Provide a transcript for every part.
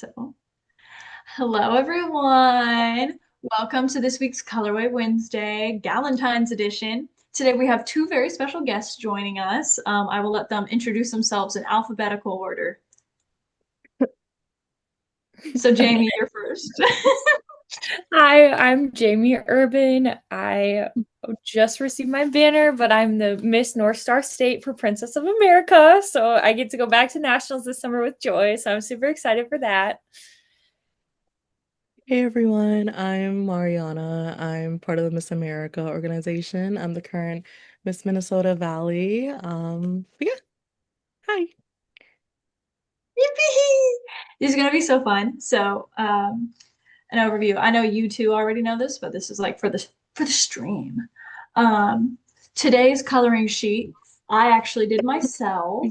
So, hello everyone. Welcome to this week's Colorway Wednesday, Galentine's edition. Today we have two very special guests joining us. I will let them introduce themselves in alphabetical order. So, Jamie, you're first. Hi, I'm Jamie Urban. I just received my banner, but I'm the Miss North Star State for Princess of America. So I get to go back to nationals this summer with Joy. So I'm super excited for that. Hey everyone, I'm Marianna. I'm part of the Miss America organization. I'm the current Miss Minnesota Valley. But yeah, hi. Yippee! This is gonna be so fun. So, an overview. I know you two already know this, but this is like for the stream. Um, Today's coloring sheet, I actually did myself.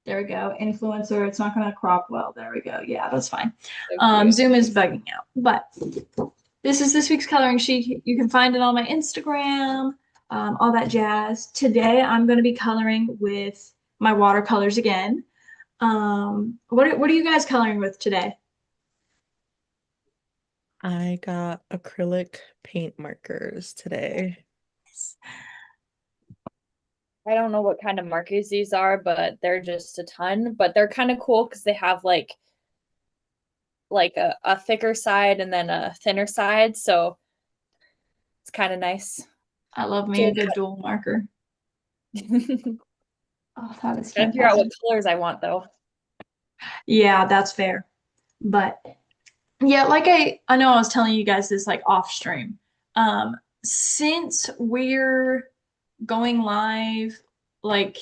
There we go. Influencer. It's not going to crop well. There we go. Yeah, that's fine. So cute. Zoom is bugging out. But this is this week's coloring sheet. You can find it on my Instagram, all that jazz. Today, I'm going to be coloring with my watercolors again. What are you guys coloring with today? I got acrylic paint markers today. I don't know what kind of markers these are, but they're just a ton. But they're kind of cool because they have like a thicker side and then a thinner side. So it's kind of nice. I love me a So good dual marker. gotta Oh, that is figure out fantastic. what colors I want though. Yeah, that's fair. But yeah, like I know I was telling you guys this like off stream. Since we're going live like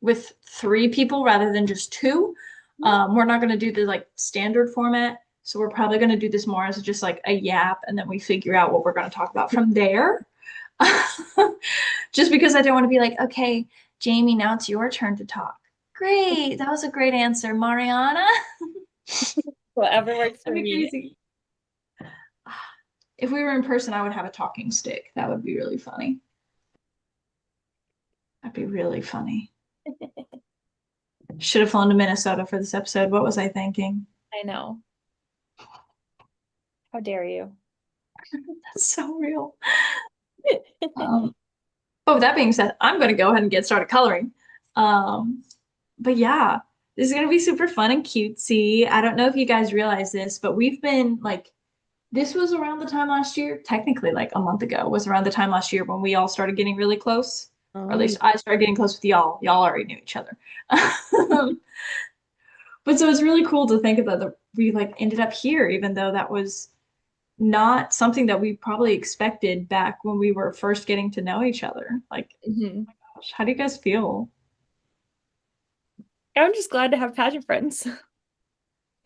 with three people rather than just two, we're not gonna do the like standard format. So we're probably gonna do this more as just like a yap and then we figure out what we're gonna talk about from there. Just because I don't want to be like, okay, Jamie, now it's your turn to talk. Great, that was a great answer, Mariana. Whatever works for That'd be me. crazy. If we were in person, I would have a talking stick. That would be really funny. That'd be really funny. Should have flown to Minnesota for this episode. What was I thinking? I know. How dare you? That's so real. Um, but with that being said, I'm going to go ahead and get started coloring. Um, but yeah, this is going to be super fun and cutesy. I don't know if you guys realize this, but we've been like, this was around the time last year, technically like a month ago, was around the time last year when we all started getting really close. Or at Oh, least I started getting close with y'all. Y'all already knew each other. But so it's really cool to think about that we like ended up here, even though that was not something that we probably expected back when we were first getting to know each other. Like, Mhm. gosh, how do you guys feel? I'm just glad to have pageant friends.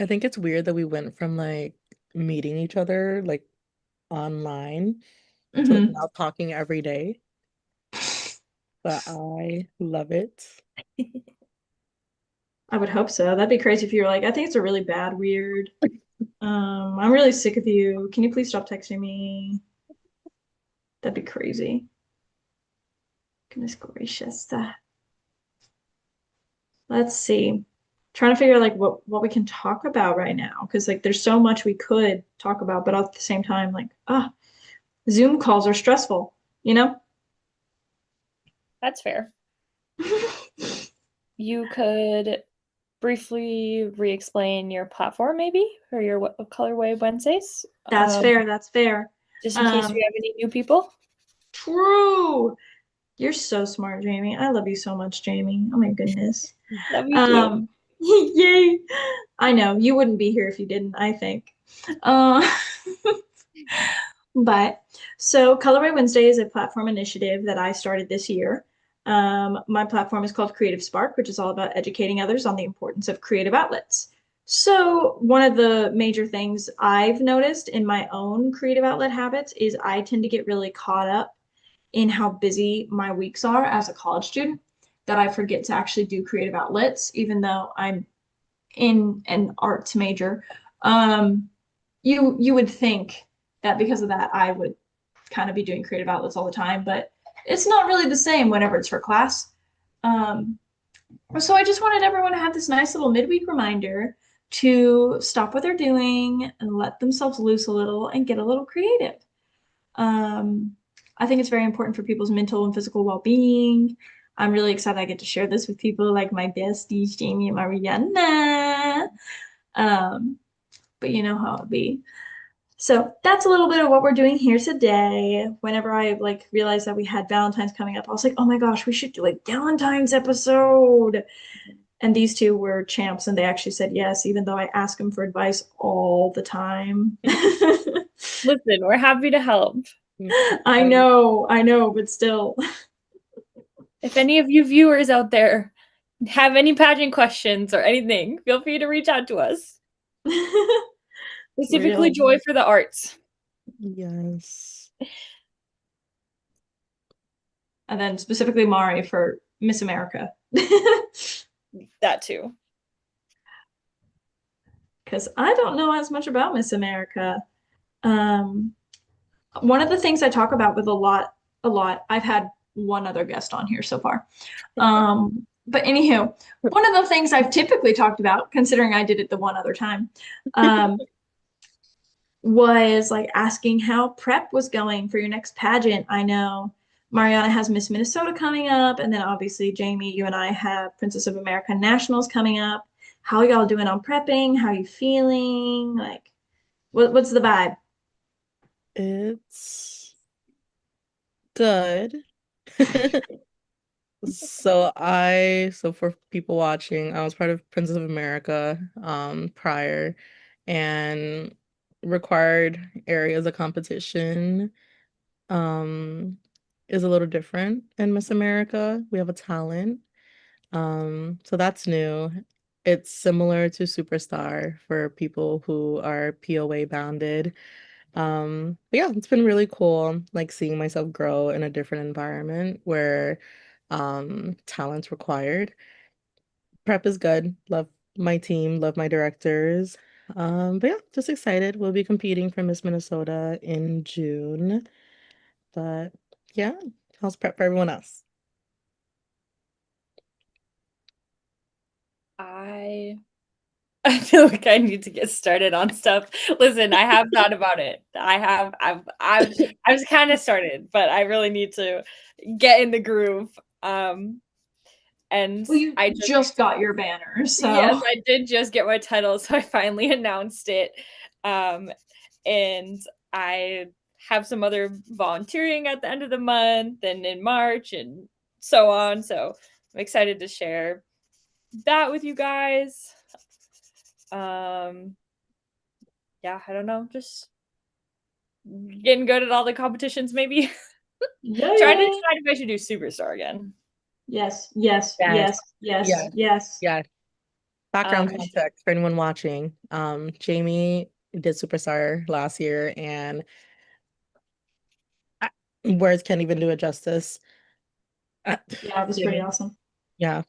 I think it's weird that we went from like meeting each other like online to like Hmm. now talking every day. But I love it. I would hope so. That'd be crazy if you were like, I think it's a really bad weird. I'm really sick of you. Can you please stop texting me? That'd be crazy. Goodness gracious. Let's see. Trying to figure like what we can talk about right now because like there's so much we could talk about, but at the same time, like Zoom calls are stressful, you know? That's fair. You could briefly re-explain your platform maybe or your Colorway Wednesdays, That's fair. That's fair. just in case we Um, have any new people. True. You're so smart, Jamie. I love you so much, Jamie. Oh my goodness. Love you too. Um, yay. I know you wouldn't be here if you didn't, I think. Uh, but so Colorway Wednesday is a platform initiative that I started this year. My platform is called Creative Spark, which is all about educating others on the importance of creative outlets. So, one of the major things I've noticed in my own creative outlet habits is I tend to get really caught up in how busy my weeks are as a college student that I forget to actually do creative outlets, even though I'm in an arts major. Um, you would think that because of that, I would kind of be doing creative outlets all the time, but it's not really the same whenever it's for class. Um, so I just wanted everyone to have this nice little midweek reminder to stop what they're doing and let themselves loose a little and get a little creative. I think it's very important for people's mental and physical well-being. I'm really excited I get to share this with people like my besties, Jamie and Marianna. But you know how it be. So that's a little bit of what we're doing here today. Whenever I like realized that we had Valentine's coming up, I was like, oh my gosh, we should do a Galentine's episode. And these two were champs, and they actually said yes, even though I ask them for advice all the time. Listen, we're happy to help. I know, but still. If any of you viewers out there have any pageant questions or anything, feel free to reach out to us. Specifically, Really? Joy for the arts. Yes. And then specifically Mari for Miss America. That too. Because I don't know as much about Miss America. One of the things I talk about with a lot, I've had one other guest on here so far. But anywho, one of the things I've typically talked about, considering I did it the one other time, was like asking how prep was going for your next pageant. I know Marianna has Miss Minnesota coming up, and then obviously Jamie, you and I have Princess of America Nationals coming up. How are y'all doing on prepping? How are you feeling? Like, what's the vibe? It's good. So for people watching, I was part of Princess of America prior, and required areas of competition is a little different in Miss America. We have a talent. So that's new. It's similar to Superstar for people who are POA bounded. But yeah, it's been really cool, like seeing myself grow in a different environment where talent's required. Prep is good. Love my team, love my directors. But yeah, just excited. We'll be competing for Miss Minnesota in June. But yeah, how's prep for everyone else? I feel like I need to get started on stuff. Listen, I have thought about it. I've just kind of started, but I really need to get in the groove. And Well, you I just got your banner, so yes, I did just get my title, so I finally announced it. And I have some other volunteering at the end of the month and in March and so on. So I'm excited to share that with you guys. Yeah, I don't know, just getting good at all the competitions, maybe. yeah, Trying to yeah. decide if I should do Superstar again. Yes, yes, Yes. yes, Yes. yes. Yeah. Background Um, context for anyone watching. Jamie did Superstar last year, and words can't even do it justice. Yeah, it was pretty awesome. Yeah.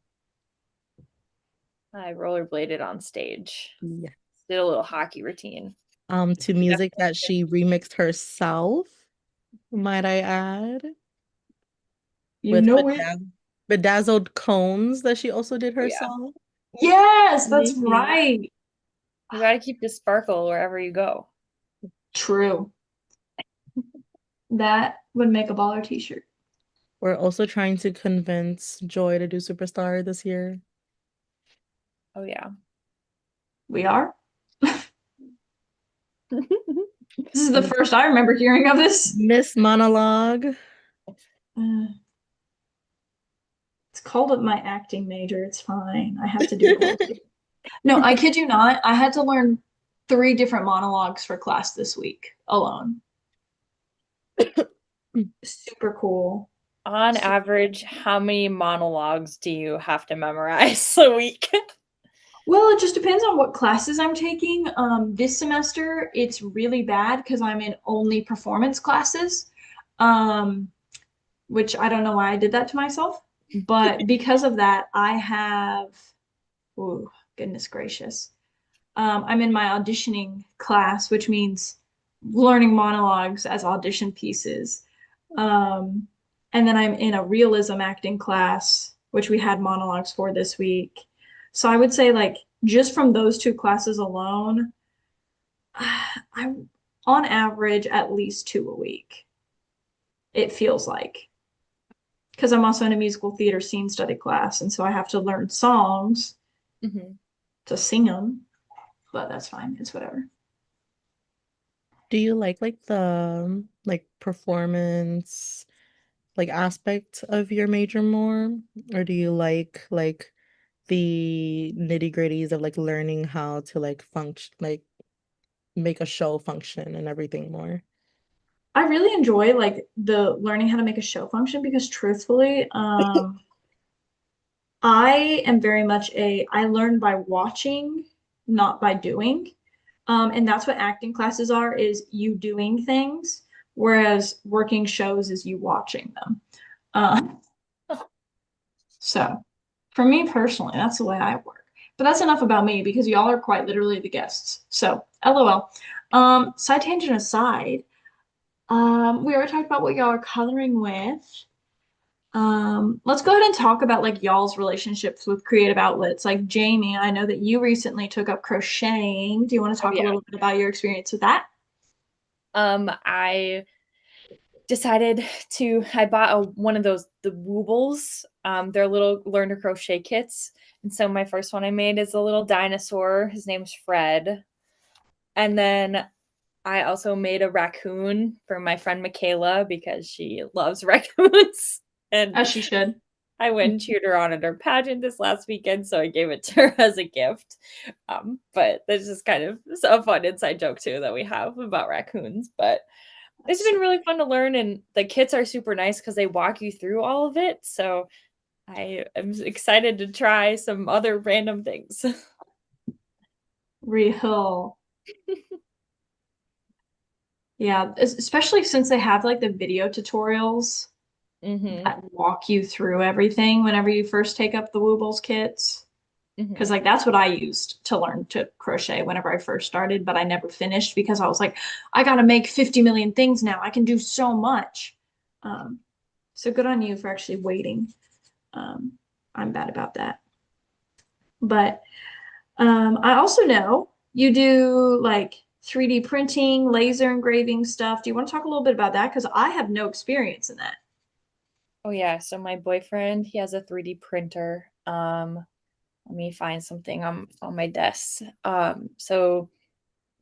I rollerbladed on stage. Yeah. Did a little hockey routine. To music that she remixed herself, might I add, You with know it. bedazzled cones that she also did Oh, yeah. herself. Yes, that's Mhm. right. You gotta keep the sparkle wherever you go. True. That would make a baller t-shirt. We're also trying to convince Joy to do Superstar this year. Oh yeah. We are. This is the first I remember hearing of this. Miss Monologue. It's called my acting major. It's fine. I have to do both. No, I kid you not. I had to learn 3 different monologues for class this week alone. Super cool. On average, how many monologues do you have to memorize a week? Well, it just depends on what classes I'm taking. This semester, it's really bad because I'm in only performance classes, which I don't know why I did that to myself. But because of that, I have, oh, goodness gracious. I'm in my auditioning class, which means learning monologues as audition pieces. And then I'm in a realism acting class, which we had monologues for this week. So I would say like just from those two classes alone, I'm on average at least two a week, it feels like. Because I'm also in a musical theater scene study class, and so I have to learn songs Hmm. to sing them, but that's fine. It's whatever. Do you like the like performance like aspect of your major more, or do you like the nitty-gritties of like learning how to like function like make a show function and everything more? I really enjoy like the learning how to make a show function because truthfully, I am very much I learn by watching, not by doing. And that's what acting classes are, is you doing things, whereas working shows is you watching them. Um, so for me personally, that's the way I work. But that's enough about me because y'all are quite literally the guests. So LOL. Side tangent aside, we already talked about what y'all are coloring with. Let's go ahead and talk about like y'all's relationships with creative outlets. Like Jamie, I know that you recently took up crocheting. Do you want to Oh talk a yeah. little bit about your experience with that? I decided I bought one of those the Woobles. They're little learn to crochet kits. And so my first one I made is a little dinosaur. His name's Fred. And then I also made a raccoon for my friend Michaela because she loves raccoons. And As she should. I went and cheered her on at her pageant this last weekend, so I gave it to her as a gift. But there's just kind of a fun inside joke too that we have about raccoons. But it's been really fun to learn, and the kits are super nice because they walk you through all of it. So I am excited to try some other random things. Real. Yeah, especially since they have like the video tutorials Hmm. that walk you through everything whenever you first take up the Woobles kits. Because Hmm. like that's what I used to learn to crochet whenever I first started, but I never finished because I was like, I gotta make 50 million things now. I can do so much. Um, so good on you for actually waiting. Um, I'm bad about that. But I also know you do like 3D printing, laser engraving stuff. Do you want to talk a little bit about that? Because I have no experience in that. Oh yeah, so my boyfriend, he has a 3D printer. Let me find something on my desk. So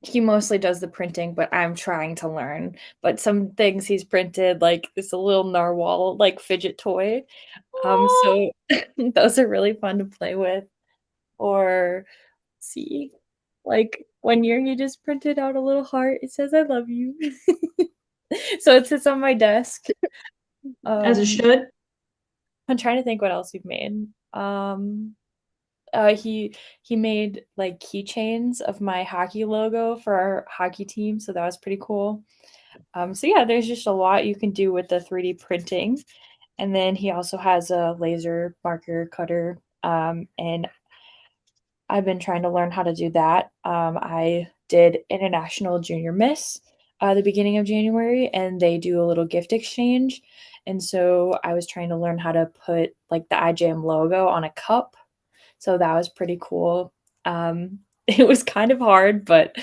he mostly does the printing, but I'm trying to learn. But some things he's printed, like this little narwhal, like fidget toy. Aw. So those are really fun to play with. Or see, like 1 year he just printed out a little heart. It says "I love you." So it sits on my desk. As it Um, should. I'm trying to think what else we've made. He made like keychains of my hockey logo for our hockey team, so that was pretty cool. So yeah, there's just a lot you can do with the 3D printing. And then he also has a laser marker cutter. And I've been trying to learn how to do that. I did International Junior Miss the beginning of January, and they do a little gift exchange. And so I was trying to learn how to put like the IJM logo on a cup. So that was pretty cool. It was kind of hard, but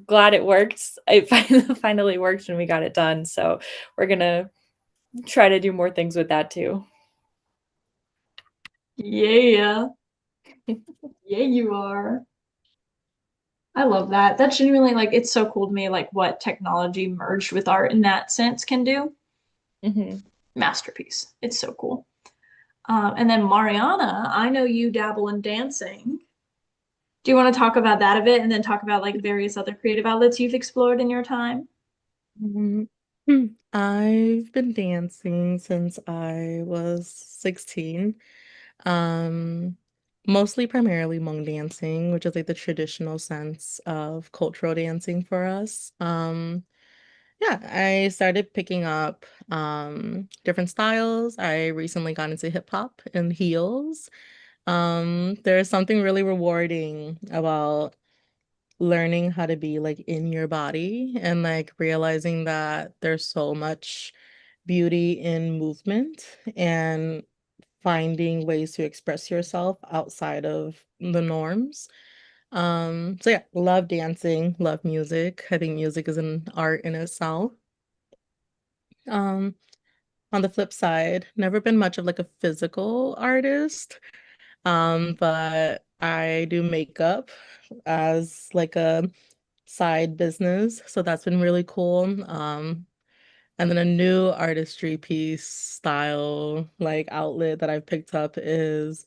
glad it worked. It finally worked and we got it done. So we're gonna try to do more things with that too. Yeah. Yeah, you are. I love that. That's genuinely like it's so cool to me, like what technology merged with art in that sense can do. Hmm. Masterpiece. It's so cool. And then Mariana, I know you dabble in dancing. Do you want to talk about that a bit and then talk about like various other creative outlets you've explored in your time? Mhm. I've been dancing since I was 16. Um, Mostly primarily Hmong dancing, which is like the traditional sense of cultural dancing for us. Yeah, I started picking up different styles. I recently got into hip hop and heels. There's something really rewarding about learning how to be like in your body and like realizing that there's so much beauty in movement and finding ways to express yourself outside of the norms. So yeah, love dancing, love music. I think music is an art in itself. Um, on the flip side, never been much of like a physical artist. But I do makeup as like a side business, so that's been really cool. And then a new artistry piece style like outlet that I've picked up is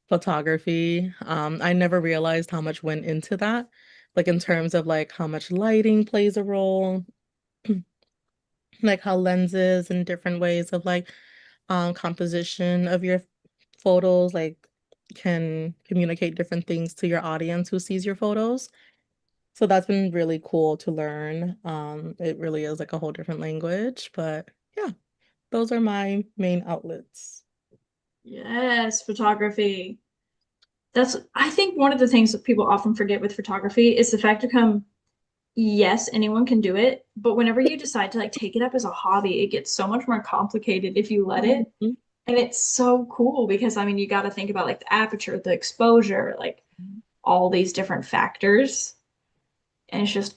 photography. I never realized how much went into that, like in terms of like how much lighting plays a role, like how lenses and different ways of like composition of your photos like can communicate different things to your audience who sees your photos. So that's been really cool to learn. It really is like a whole different language, but yeah, those are my main outlets. Yes, photography. That's, I think one of the things that people often forget with photography is the fact to come, yes, anyone can do it, but whenever you decide to like take it up as a hobby, it gets so much more complicated if you let it. Mhm. And it's so cool because I mean, you got to think about like the aperture, the exposure, like all these different factors. And it's just,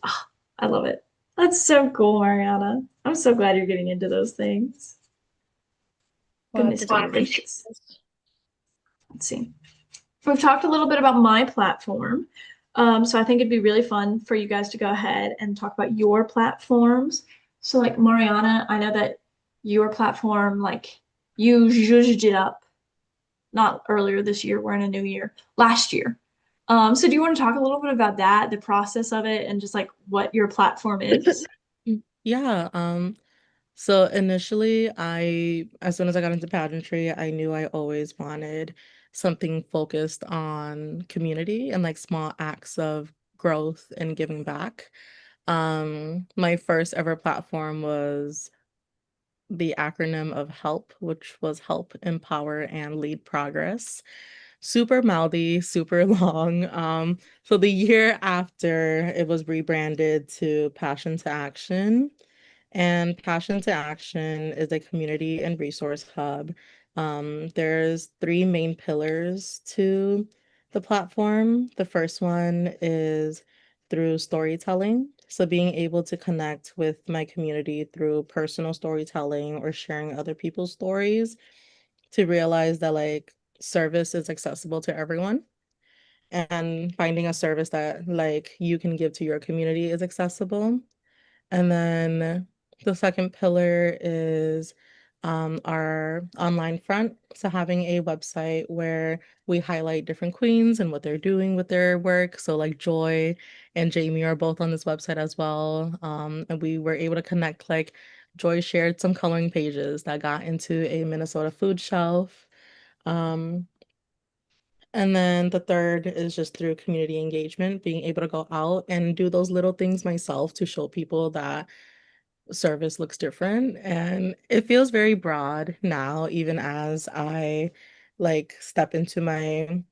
I love it. That's so cool, Mariana. I'm so glad you're getting into those things. We'll have Goodness to talk. gracious. Let's see. We've talked a little bit about my platform. So I think it'd be really fun for you guys to go ahead and talk about your platforms. So like Mariana, I know that your platform, like you zhuzhed it up, not earlier this year, we're in a new year, last year. So do you want to talk a little bit about that, the process of it, and just like what your platform is? Yeah, so initially as soon as I got into pageantry, I knew I always wanted something focused on community and like small acts of growth and giving back. My first ever platform was the acronym of HELP, which was Help, Empower, and Lead Progress. Super mouthy, super long. So the year after it was rebranded to Passion to Action. And Passion to Action is a community and resource hub. There's three main pillars to the platform. The first one is through storytelling. So being able to connect with my community through personal storytelling or sharing other people's stories to realize that like service is accessible to everyone and finding a service that like you can give to your community is accessible. And then the second pillar is our online front. So having a website where we highlight different queens and what they're doing with their work. So like Joy and Jamie are both on this website as well. And we were able to connect, like Joy shared some coloring pages that got into a Minnesota food shelf. Um, and then the third is just through community engagement, being able to go out and do those little things myself to show people that service looks different. And it feels very broad now, even as I like step into my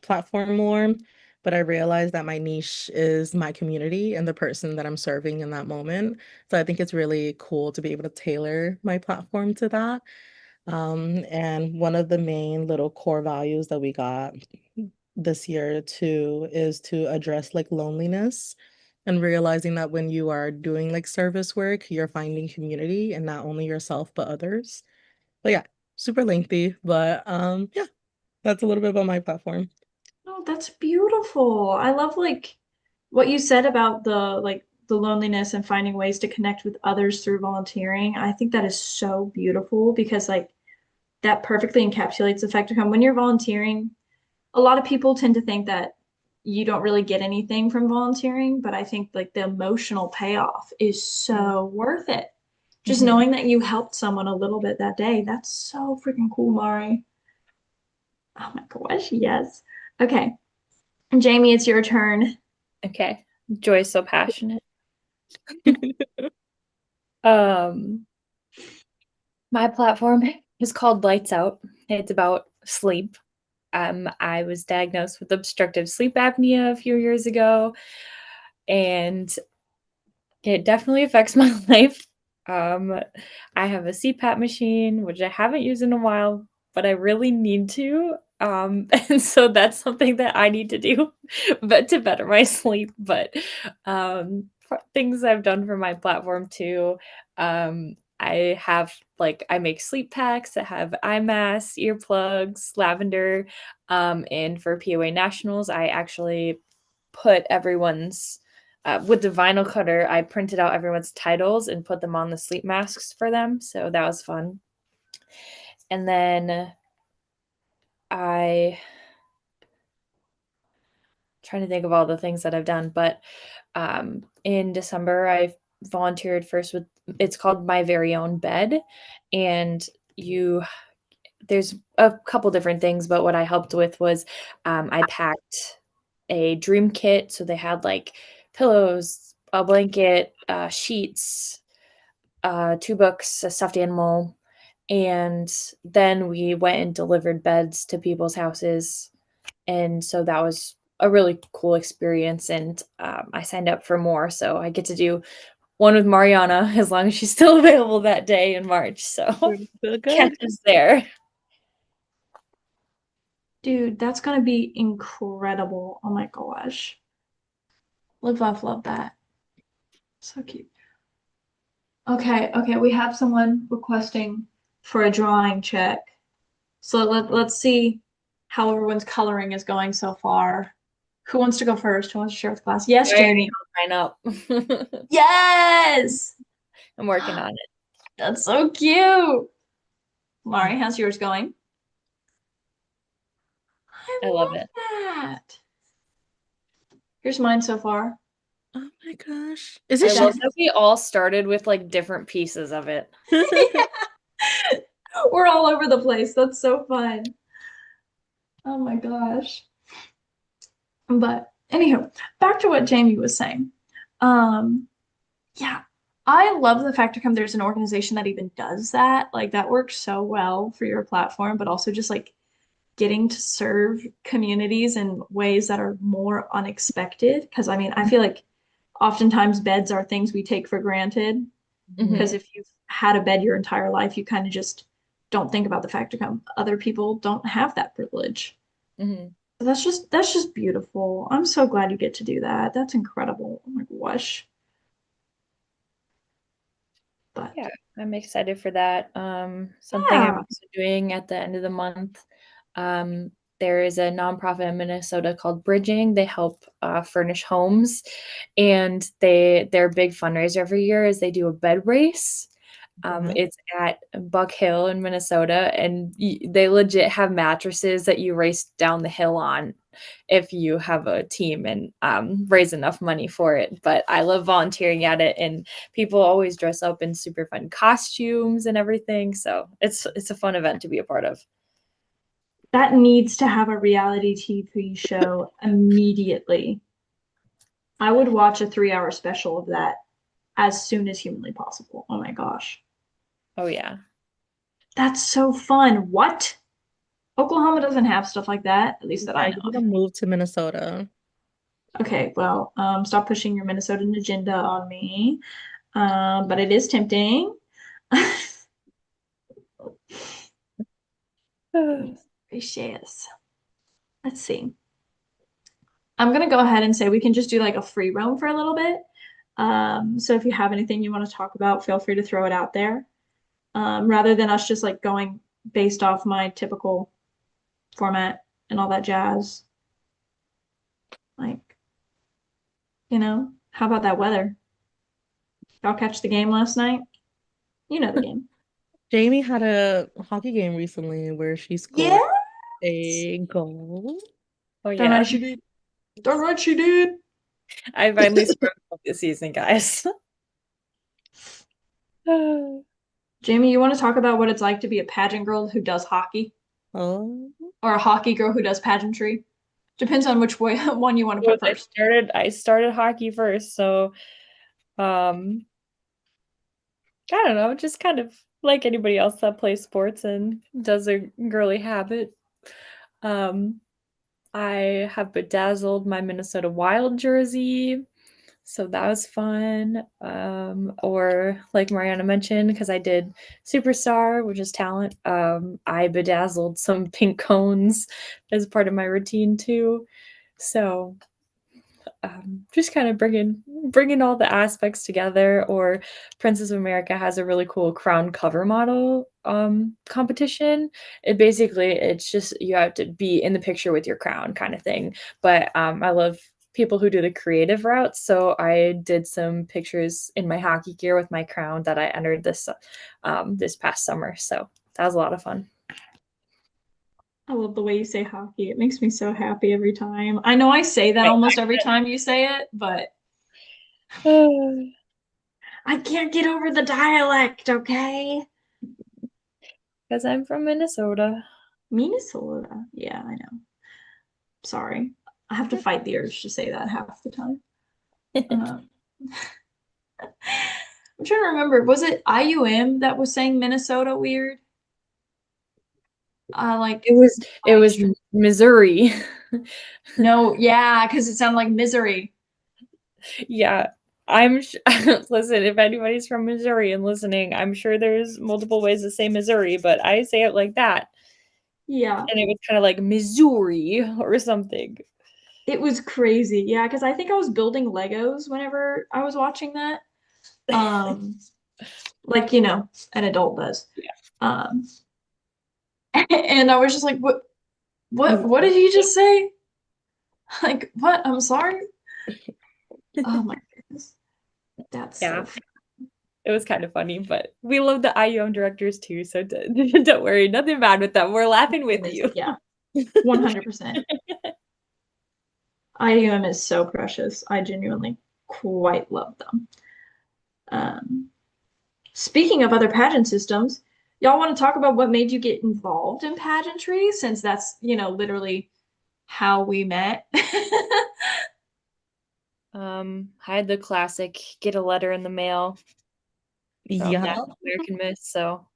platform more. But I realize that my niche is my community and the person that I'm serving in that moment. So I think it's really cool to be able to tailor my platform to that. And one of the main little core values that we got this year too is to address like loneliness and realizing that when you are doing like service work, you're finding community and not only yourself but others. But yeah, super lengthy, but yeah, that's a little bit about my platform. Oh, that's beautiful. I love like what you said about the loneliness and finding ways to connect with others through volunteering. I think that is so beautiful because like that perfectly encapsulates the fact of when you're volunteering, a lot of people tend to think that you don't really get anything from volunteering, but I think like the emotional payoff is so worth it. Just Mhm. knowing that you helped someone a little bit that day, that's so freaking cool, Mari. Oh my gosh, yes. Okay, Jamie, it's your turn. Okay. Joy's so passionate. Um, my platform is called Lights Out. It's about sleep. I was diagnosed with obstructive sleep apnea a few years ago, and it definitely affects my life. I have a CPAP machine, which I haven't used in a while, but I really need to. And so that's something that I need to do, but to better my sleep. But things I've done for my platform too. I have I make sleep packs that have eye masks, earplugs, lavender. And for POA Nationals, I actually put everyone's with the vinyl cutter, I printed out everyone's titles and put them on the sleep masks for them. So that was fun. And then I trying to think of all the things that I've done, but in December I volunteered first with it's called My Very Own Bed, and there's a couple different things, but what I helped with was I packed a dream kit, so they had pillows, a blanket, sheets, 2 books, a stuffed animal, and then we went and delivered beds to people's houses. And so that was a really cool experience, and I signed up for more, so I get to do one with Marianna as long as she's still available that day in March. So Feel catch good. us there. Dude, that's gonna be incredible. Oh my gosh. Live, laugh, love that. So cute. Okay, we have someone requesting for a drawing check. So let's see how everyone's coloring is going so far. Who wants to go first? Who wants to share with class? Yes, Jamie. Sign up. Yes! I'm working on it. That's so cute. Mari, how's yours going? I love it. That. Here's mine so far. Oh my gosh. Is I this love that we all started with different pieces of it. We're all over the place. That's so fun. Oh my gosh. But anyhow, back to what Jamie was saying. Yeah, I love the fact there's an organization that even does that. Like that works so well for your platform, but also just getting to serve communities in ways that are more unexpected. Because I mean, I feel like oftentimes beds are things we take for granted. Because if you've had a bed your entire life, you kind of just don't think about the fact other people don't have that privilege. Mm-hmm. So that's just beautiful. I'm so glad you get to do that. That's incredible. Oh my gosh. But yeah, I'm excited for that. Something I'm also doing at the end of the month. There is a nonprofit in Minnesota called Bridging. They help furnish homes, and their big fundraiser every year is they do a bed race. It's at Buck Hill in Minnesota, and they legit have mattresses that you race down the hill on if you have a team and raise enough money for it. But I love volunteering at it, and people always dress up in super fun costumes and everything. So it's a fun event to be a part of. that needs to have a reality TV show immediately. I would watch a 3-hour special of that as soon as humanly possible. Oh my gosh. Oh yeah. That's so fun. What? Oklahoma doesn't have stuff like that, at least that I I know need of. to move to Minnesota. Okay, well, stop pushing your Minnesotan agenda on me. But it is tempting. Gracious. Let's see. I'm gonna go ahead and say we can just do a free roam for a little bit. So if you have anything you want to talk about, feel free to throw it out there. Rather than us just going based off my typical format and all that jazz. Like, how about that weather? Y'all catch the game last night? You know the game. Jamie had a hockey game recently where she Yeah. scored a goal. Oh Darn yeah. right she did. Darn right she did. I finally scored this season, guys. Jamie, you want to talk about what it's like to be a pageant girl who does hockey? Oh, Or a hockey girl who does pageantry? Depends on which way one you want to put first. I started hockey first, so I don't know, just kind of like anybody else that plays sports and does a girly habit. I have bedazzled my Minnesota Wild jersey. So that was fun. Or like Marianna mentioned, because I did Superstar, which is talent, I bedazzled some pink cones as part of my routine too. So just kind of bringing all the aspects together. Or Princess of America has a really cool crown cover model competition. It's just you have to be in the picture with your crown kind of thing. But I love people who do the creative routes, so I did some pictures in my hockey gear with my crown that I entered this past summer. So that was a lot of fun. I love the way you say hockey. It makes me so happy every time. I know I say that Right. almost every time you say it, but I can't get over the dialect, okay? Because I'm from Minnesota. Minnesota. Yeah, I know. Sorry. I have to fight the urge to say that half the time. I'm trying to remember. Was it IUM that was saying Minnesota weird? Like It was Missouri. no, yeah, because it sounded like misery. Yeah, listen, if anybody's from Missouri and listening, I'm sure there's multiple ways to say Missouri, but I say it like that. Yeah, And it was kind of like Missouri or something. it was crazy. Yeah, because I think I was building Legos whenever I was watching that. Um, like an adult does. Yeah. And I was just like, what did he just say? Like, what? I'm sorry. Oh my goodness. That's so Yeah, funny. it was kind of funny, but we love the IUM directors too, so don't worry, nothing bad with them. We're laughing with you. Yeah, 100%. IUM is so precious. I genuinely quite love them. Um, Speaking of other pageant systems, y'all want to talk about what made you get involved in pageantry, since that's, literally how we met. I had the classic get a letter in the mail from Yeah. National American Miss, so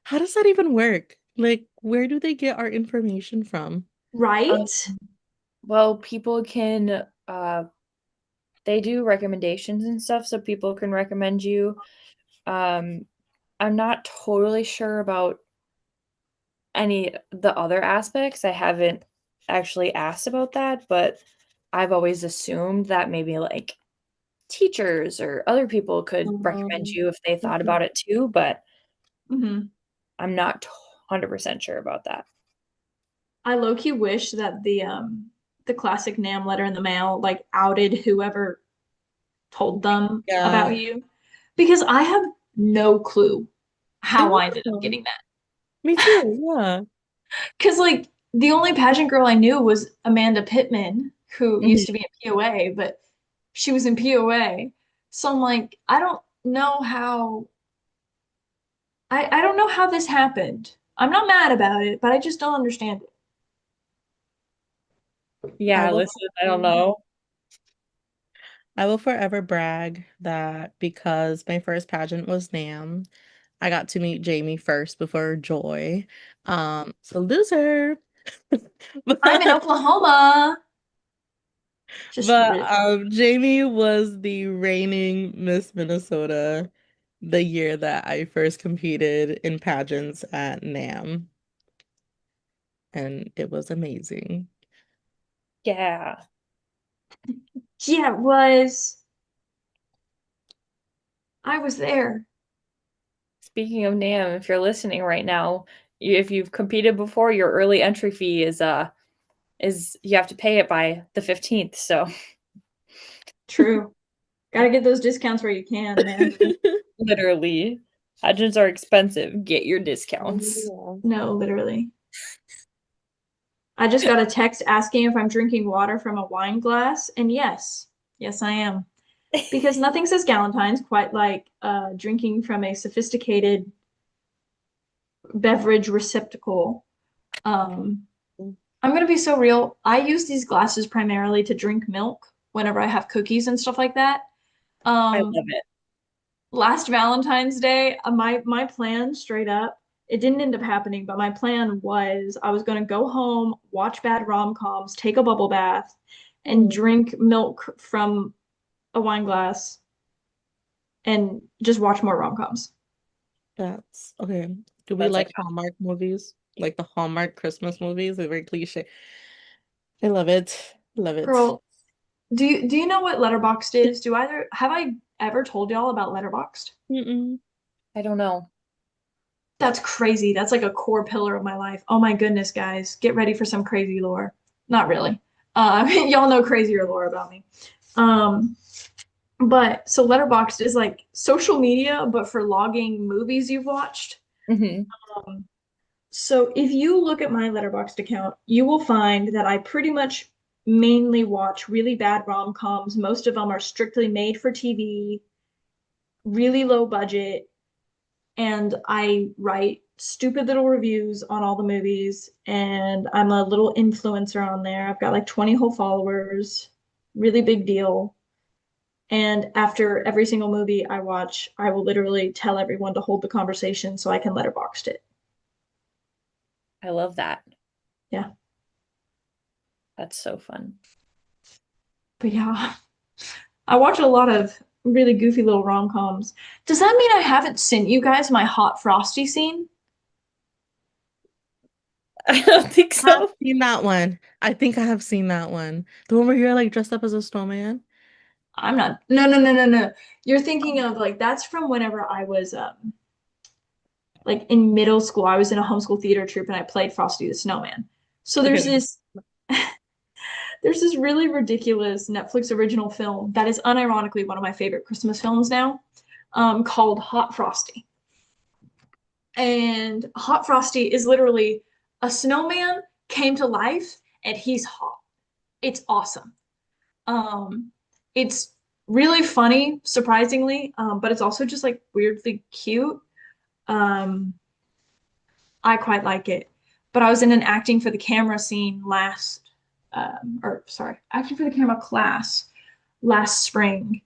How does that even work? Like, where do they get our information from? um, Right? well, people can they do recommendations and stuff, so people can recommend you. Um, I'm not totally sure about any the other aspects. I haven't actually asked about that, but I've always assumed that maybe like teachers or other people could recommend Um, you if they thought okay. about it too, but Hmm. I'm not 100% sure about that. I low-key wish that the classic NAM letter in the mail like outed whoever told them Yeah. about you, because I have no clue I how I ended up know. getting that. Me too. Yeah. Because like the only pageant girl I knew was Amanda Pittman, who Mhm. used to be in POA, but she was in POA. So I'm like, I don't know how this happened. I'm not mad about it, but I just don't understand it. I Yeah, will listen, I don't know. I will forever brag that because my first pageant was NAM, I got to meet Jamie first before Joy. So loser. I'm in But Oklahoma. Just but ridiculous. Jamie was the reigning Miss Minnesota the year that I first competed in pageants at NAM, and it was amazing. Yeah. Yeah, it was. I was there. Speaking of NAM, if you're listening right now, if you've competed before, your early entry fee is you have to pay it by the 15th. So True. Gotta get those discounts where you can, man. literally, pageants are expensive. Get your discounts. No, literally. I just got a text asking if I'm drinking water from a wine glass, and yes, I am. Because nothing says Galentine's quite like drinking from a sophisticated beverage receptacle. Um, I'm gonna be so real. I use these glasses primarily to drink milk whenever I have cookies and stuff like that. I Um, love it. Last Valentine's Day, my plan straight up, it didn't end up happening, but my plan was I was gonna go home, watch bad rom-coms, take a bubble bath, and Oh, drink milk from a wine glass, and just watch more rom-coms. That's okay. Do we That's like like Hallmark movies? Like the Hallmark Christmas movies? They're very cliche. I love it. Love it. Girl, do you know what Letterboxd is? Do either have I ever told y'all about Letterboxd? Mm-mm. I don't know. That's crazy. That's like a core pillar of my life. Oh my goodness, guys, get ready for some crazy lore. Not really. Y'all know crazier lore about me. Um, but so Letterboxd is like social media, but for logging movies you've watched. Hmm. Um, so if you look at my Letterboxd account, you will find that I pretty much mainly watch really bad rom-coms. Most of them are strictly made for TV, really low budget, and I write stupid little reviews on all the movies, and I'm a little influencer on there. I've got like 20 whole followers, really big deal. And after every single movie I watch, I will literally tell everyone to hold the conversation so I can letterboxed it. I love that. Yeah. That's so fun. But yeah, I watch a lot of really goofy little rom-coms. Does that mean I haven't sent you guys my hot frosty scene? I don't think I have so. seen that one. I think I have seen that one. The one where you're like dressed up as a snowman. I'm not. No, no, no, no, no. You're thinking of like that's from whenever I was like in middle school. I was in a homeschool theater troupe and I played Frosty the Snowman. So Okay. there's this really ridiculous Netflix original film that is unironically one of my favorite Christmas films now, called Hot Frosty. And Hot Frosty is literally a snowman came to life and he's hot. It's awesome. Um, it's really funny, surprisingly, but it's also just like weirdly cute. Um, I quite like it. But I was in an acting for the camera scene or sorry, acting for the camera class last spring.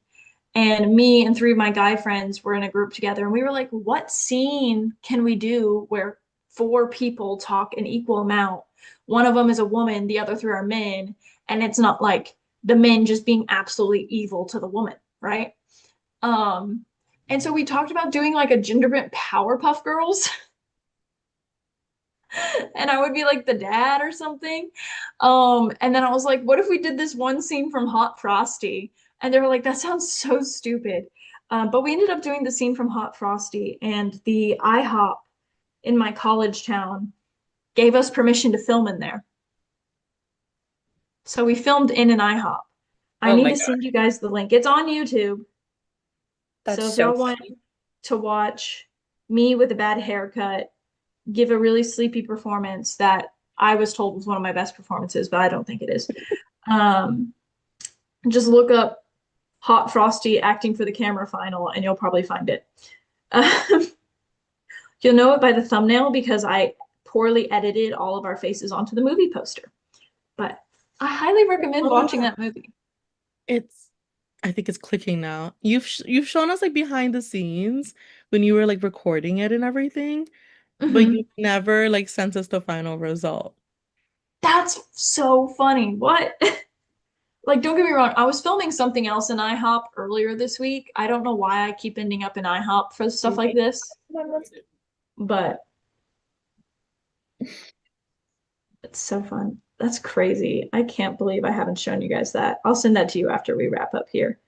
And me and three of my guy friends were in a group together, and we were like, what scene can we do where four people talk an equal amount? One of them is a woman, the other three are men, and it's not like the men just being absolutely evil to the woman, right? Um, and so we talked about doing like a gender bent Powerpuff Girls. And I would be like the dad or something. And then I was like, what if we did this one scene from Hot Frosty? And they were like, that sounds so stupid. But we ended up doing the scene from Hot Frosty, and the IHOP in my college town gave us permission to film in there. So we filmed in an IHOP. I Oh need my to God. send you guys the link. It's on YouTube. That's So if so y'all want funny. to watch me with a bad haircut give a really sleepy performance that I was told was one of my best performances, but I don't think it is. Um, just look up Hot Frosty acting for the camera final, and you'll probably find it. Um, you'll know it by the thumbnail because I poorly edited all of our faces onto the movie poster. But I highly recommend Oh, watching that movie. it's I think it's clicking now. You've shown us like behind the scenes when you were like recording it and everything, but you Mhm. never like sent us the final result. That's so funny. What? Like, don't get me wrong, I was filming something else in IHOP earlier this week. I don't know why I keep ending up in IHOP for stuff like this, but it's so fun. That's crazy. I can't believe I haven't shown you guys that. I'll send that to you after we wrap up here.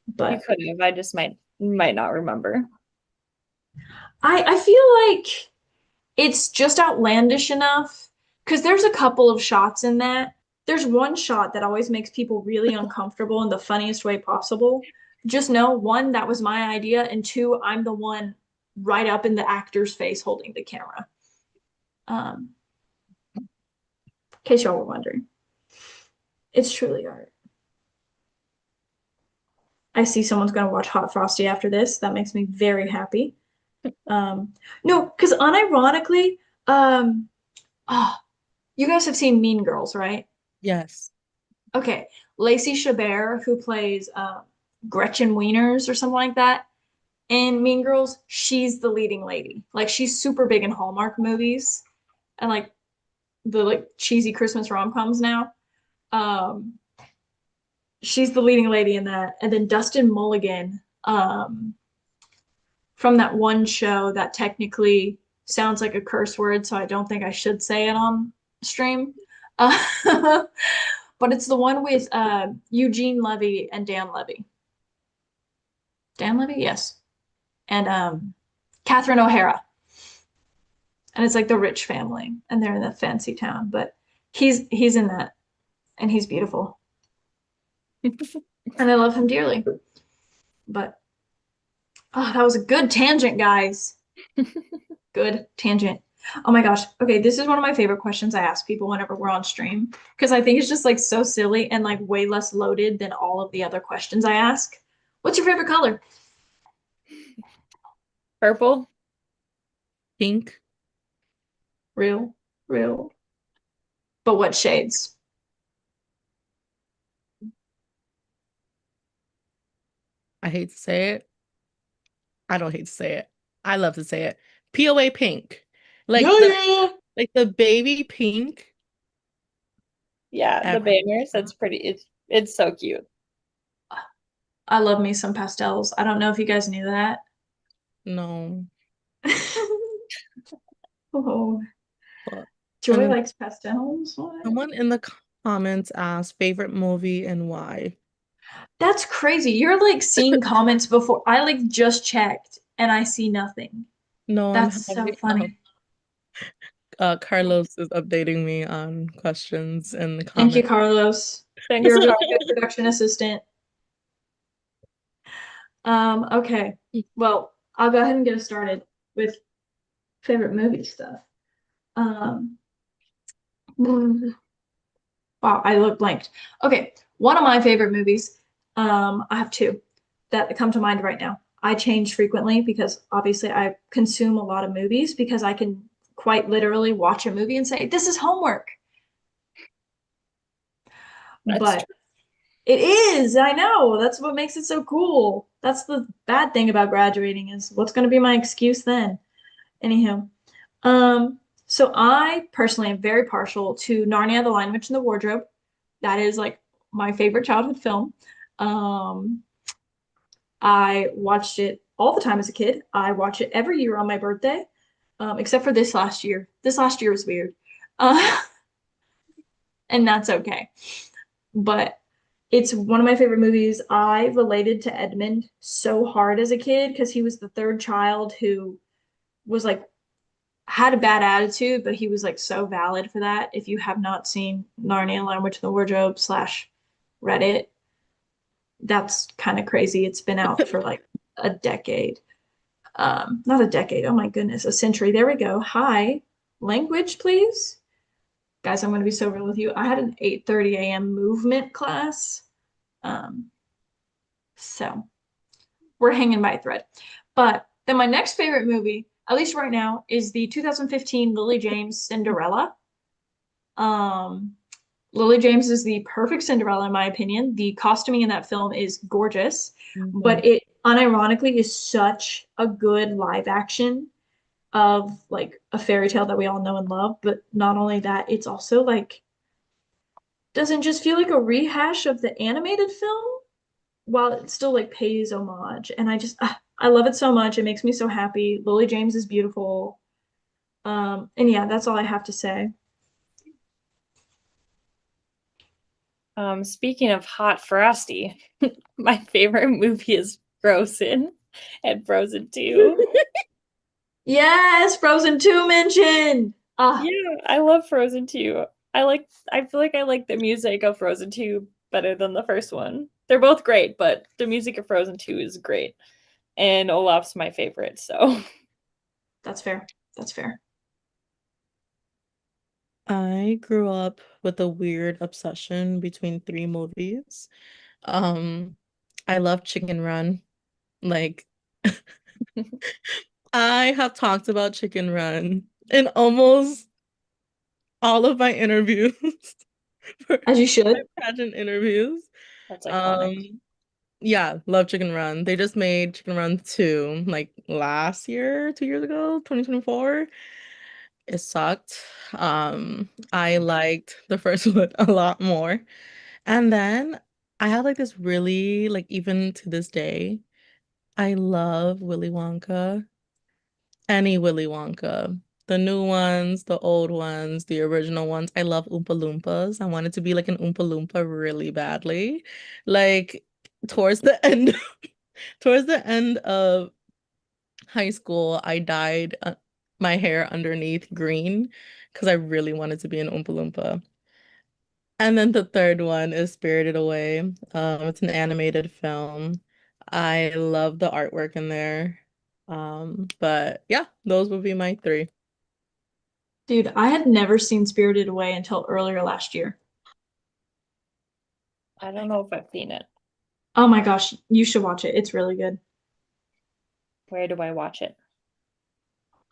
You But could have. I just might not remember. I feel like it's just outlandish enough because there's a couple of shots in that. There's one shot that always makes people really uncomfortable in the funniest way possible. Just know, one, that was my idea, and two, I'm the one right up in the actor's face holding the camera. In case y'all were wondering, it's truly art. I see someone's going to watch Hot Frosty after this. That makes me very happy. No, because unironically, um, oh, you guys have seen Mean Girls, right? Yes. Okay, Lacey Chabert, who plays Gretchen Wieners or something like that, in Mean Girls, she's the leading lady. Like she's super big in Hallmark movies and like the like cheesy Christmas rom-coms now. Um, she's the leading lady in that. And then Dustin Mulligan, from that one show that technically sounds like a curse word, so I don't think I should say it on stream. Uh, but it's the one with Eugene Levy and Dan Levy. Dan Levy, yes. And Catherine O'Hara. And it's like the rich family, and they're in the fancy town. But he's in that, and he's beautiful. And I love him dearly. But oh, that was a good tangent, guys. Good tangent. Oh my gosh. Okay, this is one of my favorite questions I ask people whenever we're on stream because I think it's just like so silly and like way less loaded than all of the other questions I ask. What's your favorite color? Purple. Pink. Real, real. But what shades? I hate to say it. I don't hate to say it. I love to say it. POA pink. Like Yeah, the yeah. like the baby pink Yeah, the ever. banners. That's pretty. It's so cute. I love me some pastels. I don't know if you guys knew that. No. Oh, But, and Joy then likes pastels. What? someone in the comments asked favorite movie and why. That's crazy. You're like seeing comments before I like just checked and I see nothing. No, I'm That's so having funny. Carlos is updating me on questions in the Thank you, comments. Carlos. Thanks, You're a very Carl. good production assistant. Okay. Well, I'll go ahead and get us started with favorite movie stuff. Um, wow, I look blanked. Okay, one of my favorite movies, I have two that come to mind right now. I change frequently because obviously I consume a lot of movies because I can quite literally watch a movie and say, this is homework. That's But it is, I know. That's what makes it so cool. That's the bad thing about graduating is what's going to be my excuse then. Anyhow, so I personally am very partial to Narnia, The Lion, Witch, and the Wardrobe. That is like my favorite childhood film. Um, I watched it all the time as a kid. I watch it every year on my birthday, except for this last year. This last year was weird, uh, and that's okay. But it's one of my favorite movies. I related to Edmund so hard as a kid because he was the third child who was like had a bad attitude, but he was like so valid for that. If you have not seen Narnia, Lion, Witch, and the Wardrobe slash Reddit, that's kind of crazy. It's been out for like a decade. Not a decade. Oh my goodness, a century. There we go. Hi, language, please. Guys, I'm going to be so real with you. I had an 8:30 a.m. movement class. Um, so we're hanging by a thread. But then my next favorite movie, at least right now, is the 2015 Lily James Cinderella. Um, Lily James is the perfect Cinderella, in my opinion. The costuming in that film is gorgeous, Mhm. but it unironically is such a good live action of like a fairy tale that we all know and love. But not only that, it's also like doesn't just feel like a rehash of the animated film while it still like pays homage. And I love it so much. It makes me so happy. Lily James is beautiful. And yeah, that's all I have to say. Speaking of hot frosty, my favorite movie is Frozen and Frozen 2. Yes, Frozen 2 mentioned. Ah, Yeah, I love Frozen 2. I feel like I like the music of Frozen 2 better than the first one. They're both great, but the music of Frozen 2 is great. And Olaf's my favorite, so that's fair. That's fair. I grew up with a weird obsession between three movies. Um, I love Chicken Run. Like, I have talked about Chicken Run in almost all of my interviews for As you my should. pageant interviews. that's iconic. Um, yeah, love Chicken Run. They just made Chicken Run 2 like last year, 2 years ago, 2024. It sucked. I liked the first one a lot more. And then I have like this really like even to this day, I love Willy Wonka. Any Willy Wonka. The new ones, the old ones, the original ones. I love Oompa Loompas. I wanted to be like an Oompa Loompa really badly. Like towards the end, towards the end of high school, I dyed my hair underneath green because I really wanted to be an Oompa Loompa. And then the third one is Spirited Away. It's an animated film. I love the artwork in there. But yeah, those would be my three. Dude, I had never seen Spirited Away until earlier last year. I don't know if I've seen it. Oh my gosh, you should watch it. It's really good. Where do I watch it?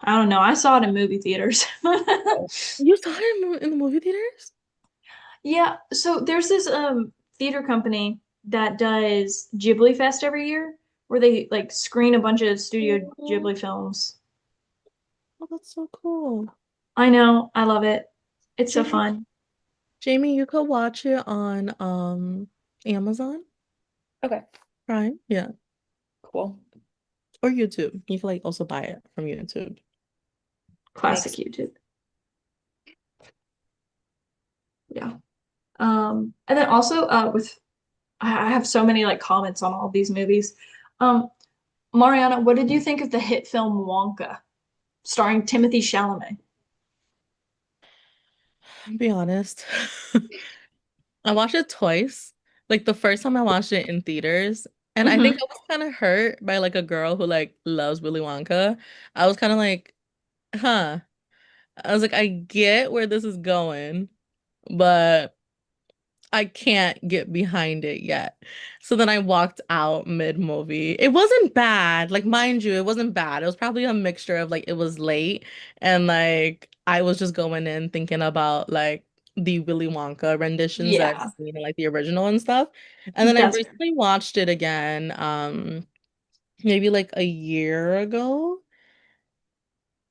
I don't know. I saw it in movie theaters. Oh, You saw it in the movie theaters? Yeah, so there's this theater company that does Ghibli Fest every year where they like screen a bunch of Studio Oh, Ghibli films. that's so cool. I know, I love it. It's so Jamie, fun. Jamie, you could watch it on Amazon okay, Prime, yeah, cool. or YouTube. You can like also buy it from YouTube. Classic Makes YouTube. Yeah. And then also with I have so many like comments on all these movies. Um, Mariana, what did you think of the hit film Wonka, starring Timothy Chalamet? I'll be honest. I watched it twice. Like the first time I watched it in theaters, and I think Hmm. I was kind of hurt by like a girl who like loves Willy Wonka. I was kind of like, huh. I was like, I get where this is going, but I can't get behind it yet. So then I walked out mid-movie. It wasn't bad. Like, mind you, it wasn't bad. It was probably a mixture of like it was late and like I was just going in thinking about like the Willy Wonka renditions that I've Yeah, seen in like the original and stuff. And then I that's fair. recently watched it again, maybe like a year ago,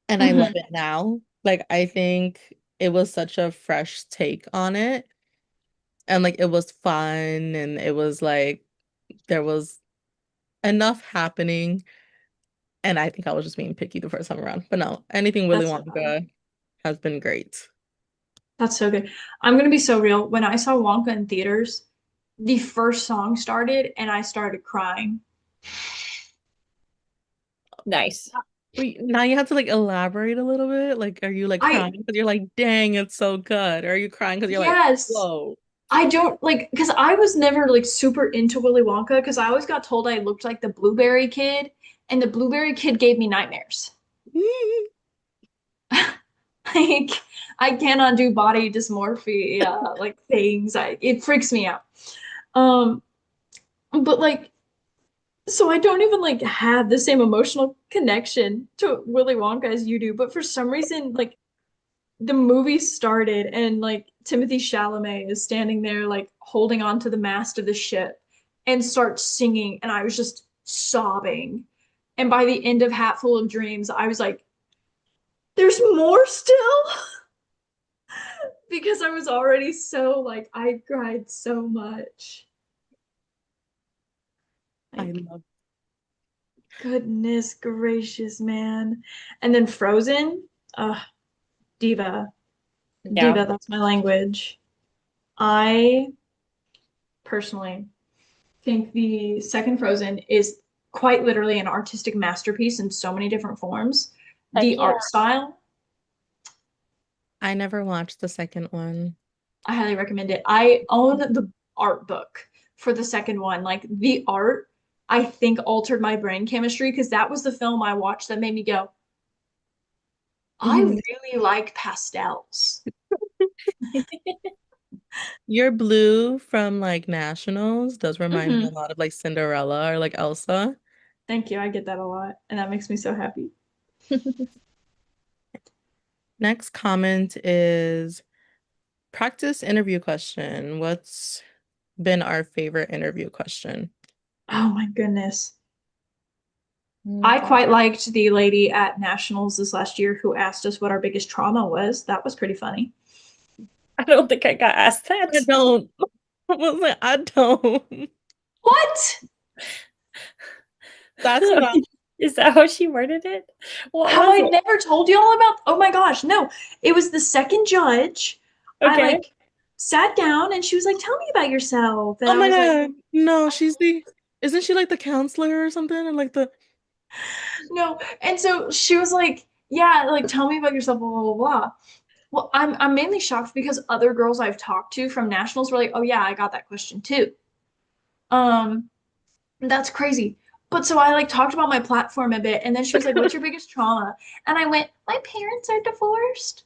and I love Hmm. it now. Like, I think it was such a fresh take on it. And like it was fun and it was like there was enough happening, and I think I was just being picky the first time around. But no, anything Willy That's so fun. Wonka has been great. That's so good. I'm gonna be so real. When I saw Wonka in theaters, the first song started and I started crying. nice. Wait, now you have to like elaborate a little bit. Like, are you like I crying because you're like, dang, it's so good? Or are you crying because you're like, yes, whoa? I don't like because I was never like super into Willy Wonka because I always got told I looked like the Blueberry Kid, and the Blueberry Kid gave me nightmares. Like I cannot do body dysmorphia like things. It freaks me out. Um, but like so I don't even like have the same emotional connection to Willy Wonka as you do. But for some reason, like the movie started and like Timothy Chalamet is standing there like holding on to the mast of the ship and starts singing, and I was just sobbing. And by the end of Hatful of Dreams, I was like, there's more still because I was already so like I cried so much. I Like love goodness gracious, man. And then Frozen, diva. Yeah. Diva, that's my language. I personally think the second Frozen is quite literally an artistic masterpiece in so many different forms. Heck The yeah. art style, I never watched the second one. I highly recommend it. I own the art book for the second one. Like the art, I think altered my brain chemistry because that was the film I watched that made me go, I Mhm. really like pastels. Your blue from like Nationals does remind me a Hmm. lot of like Cinderella or like Elsa. Thank you. I get that a lot, and that makes me so happy. Next comment is practice interview question. What's been our favorite interview question? Oh my goodness. I Mhm. quite liked the lady at Nationals this last year who asked us what our biggest trauma was. That was pretty funny. I don't think I got asked that. I don't. I was like, I don't. What? That's what I Is that how she worded it? What Have was I it? never told you all about? Oh my gosh, no. It was the second judge. I Okay. like sat down and she was like, "Tell me about yourself." And Oh I my was like, God. No, I, she's the, isn't she like the counselor or something? Or like the, no. And so she was like, "Yeah, like tell me about yourself, blah blah blah blah." Well, I'm mainly shocked because other girls I've talked to from nationals were like, "Oh yeah, I got that question too." Um, that's crazy. But so I like talked about my platform a bit, and then she was like, "What's your biggest trauma?" And I went, "My parents are divorced."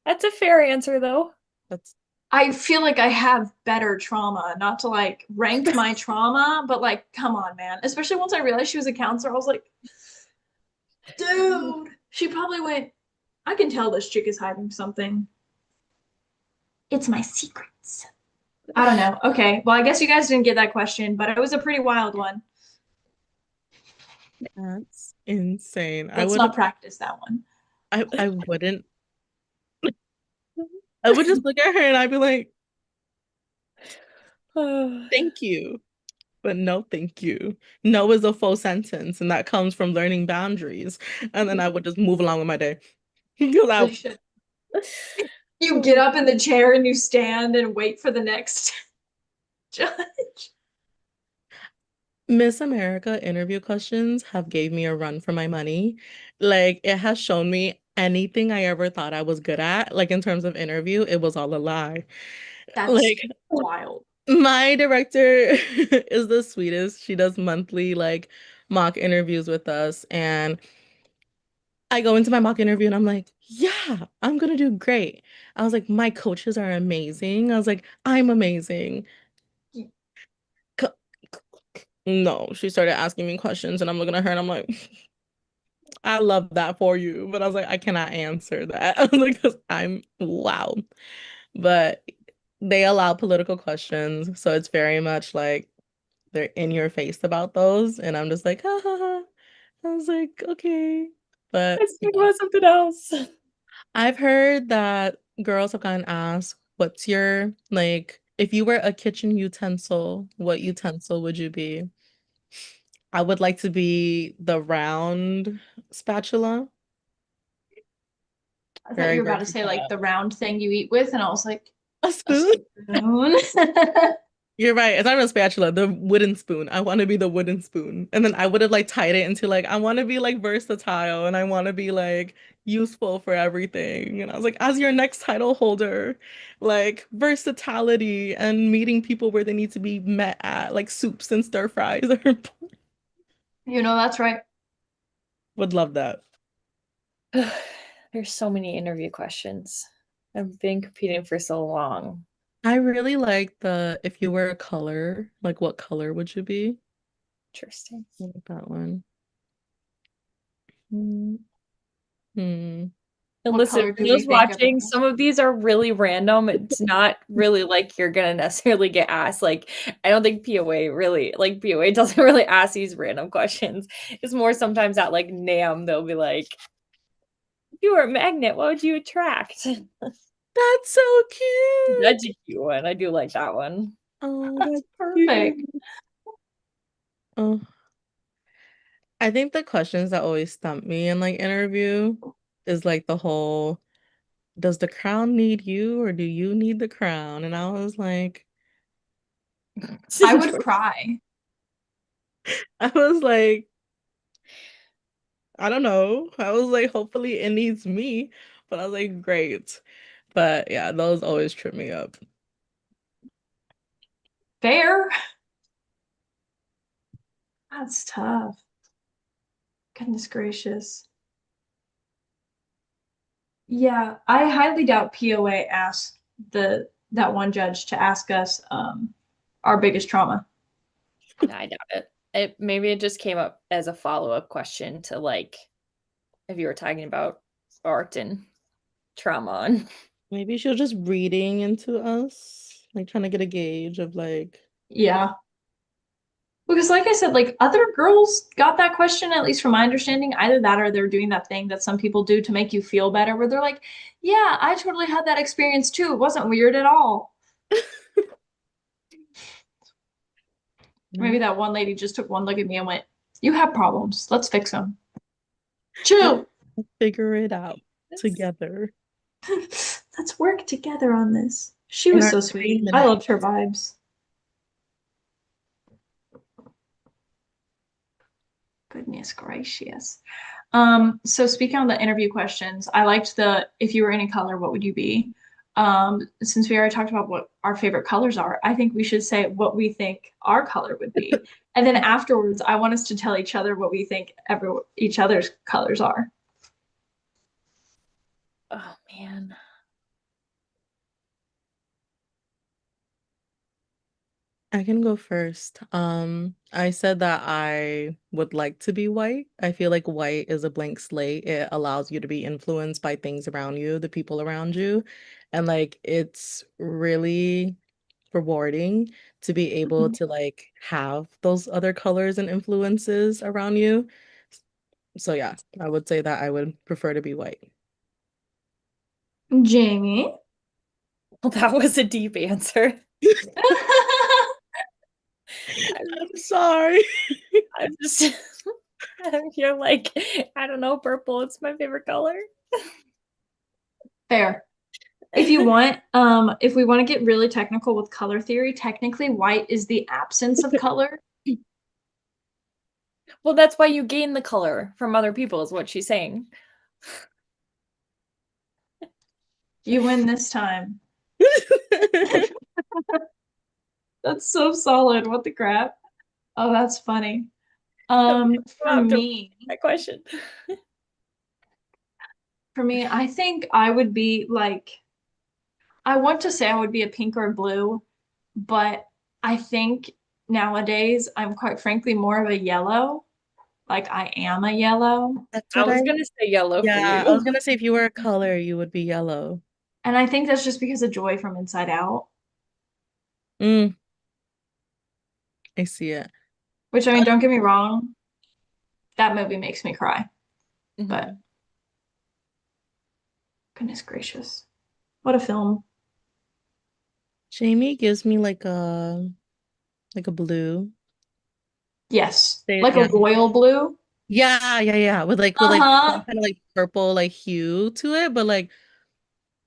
That's a fair answer though. that's, I feel like I have better trauma, not to like rank my trauma, but like, come on, man. Especially once I realized she was a counselor, I was like, dude, she probably went, I can tell this chick is hiding something. It's my secrets. I don't know. Okay. Well, I guess you guys didn't get that question, but it was a pretty wild one. that's insane. Let's not practice that one. I wouldn't, I would just look at her and I'd be like, thank you. But no, thank you. No is a full sentence, and that comes from learning boundaries. And then I would just move along with my day. Because As you should. You get up in the chair and you stand and wait for the next judge. Miss America interview questions have gave me a run for my money. Like it has shown me anything I ever thought I was good at, like in terms of interview, it was all a lie. That's Like wild. my director is the sweetest. She does monthly like mock interviews with us, and I go into my mock interview and I'm like, yeah, I'm gonna do great. I was like, my coaches are amazing. I was like, I'm amazing. Co- No, she started asking me questions and I'm looking at her and I'm like, I love that for you. But I was like, I cannot answer that. I was like, 'cause I'm wow. But they allow political questions. So it's very much like they're in your face about those. And I'm just like, ha ha ha. I was like, okay. But Let's talk about something else. I've heard that girls have gotten asked, what's your, like, if you were a kitchen utensil, what utensil would you be? I would like to be the round spatula. I thought Very you were about to say like versatile. the round thing you eat with, and I was like, A a spoon? spoon. You're right. It's not even a spatula, the wooden spoon. I want to be the wooden spoon. And then I would have like tied it into like, I want to be like versatile and I want to be like useful for everything. And I was like, as your next title holder, like versatility and meeting people where they need to be met at, like soups and stir fries are important. You know, that's right. Would love that. There's so many interview questions. I've been competing for so long. I really like the if you were a color, like what color would you be? Interesting. I like that one. Hmm. Hmm. And What listen, color for do we those think watching, everyone? some of these are really random. It's not really like you're gonna necessarily get asked. Like, I don't think POA really, like, POA doesn't really ask these random questions. It's more sometimes at like NAM, they'll be like, if you were a magnet, what would you attract? That's so cute. That's a cute one. I do like that one. Oh, That's that's perfect. cute. Oh, I think the questions that always stump me in like interview is like the whole, does the crown need you or do you need the crown? And I was like, I would cry. I was like, I don't know. I was like, hopefully it needs me. But I was like, great. But yeah, those always trip me up. Fair. That's tough. Goodness gracious. Yeah, I highly doubt POA asked the that one judge to ask us our biggest trauma. No, I doubt it. Maybe it just came up as a follow-up question to like if you were talking about art and trauma and Maybe she was just reading into us, like trying to get a gauge of like, Yeah. Because like I said, like other girls got that question, at least from my understanding, either that or they're doing that thing that some people do to make you feel better, where they're like, yeah, I totally had that experience too. It wasn't weird at all. Maybe that one lady just took one look at me and went, "You have problems. Let's fix them." Chill. Let's figure it out That's- together Let's work together on this. She in was our so sweet. 3 I minutes. loved her vibes. Goodness gracious. So speaking on the interview questions, I liked the if you were any color, what would you be? Since we already talked about what our favorite colors are, I think we should say what we think our color would be. And then afterwards, I want us to tell each other what we think each other's colors are. Oh man. I can go first. I said that I would like to be white. I feel like white is a blank slate. It allows you to be influenced by things around you, the people around you. And like it's really rewarding to be able Mhm. to like have those other colors and influences around you. So yeah, I would say that I would prefer to be white. Jamie. Well, that was a deep answer. I'm, I'm sorry. I'm just you're like, I don't know, purple. It's my favorite color. Fair. If we want to get really technical with color theory, technically white is the absence of color. Well, that's why you gain the color from other people, is what she's saying. You win this time. That's so solid. What the crap? Oh, that's funny. For Wow, me, that question. I think I would be like, I want to say I would be a pink or a blue, but I think nowadays I'm quite frankly more of a yellow. Like I am a yellow. That's I what was gonna say yellow for yeah, I was you. gonna say if you were a color, you would be yellow. And I think that's just because of Joy from Inside Out, Mm, I see it. which I mean, don't get me wrong, that movie makes me cry, but Mhm. goodness gracious, what a film. Jamie gives me like a blue. Yes, like a Yeah. royal blue. Yeah. With like some Uh-huh. kind of like purple like hue to it, but like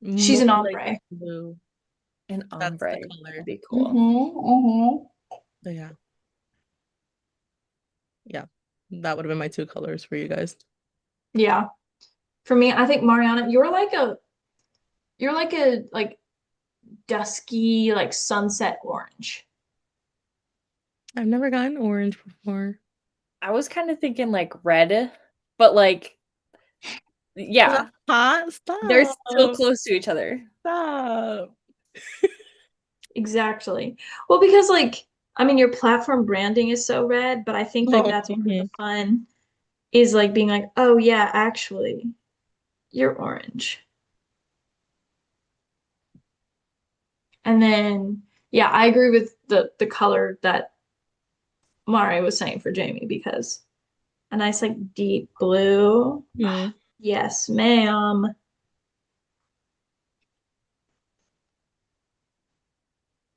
She's more an like ombre. blue. An That's ombre. the That'd color. be cool. Mm-hmm. Mm-hmm. So yeah. Yeah. That would have been my two colors for you guys. Yeah. For me, I think Mariana, you're like a like dusky, like sunset orange. I've never gotten orange before. I was kind of thinking like red, but like, yeah, That's hot. they're still Stop. close to each other. Stop. Exactly. Well, because like, I mean, your platform branding is so red, but I think like Oh, that's part of the mhm. fun is like being like, oh yeah, actually, you're orange. And then yeah, I agree with the color that Mari was saying for Jamie because a nice like deep blue. Mhm. Yes, ma'am.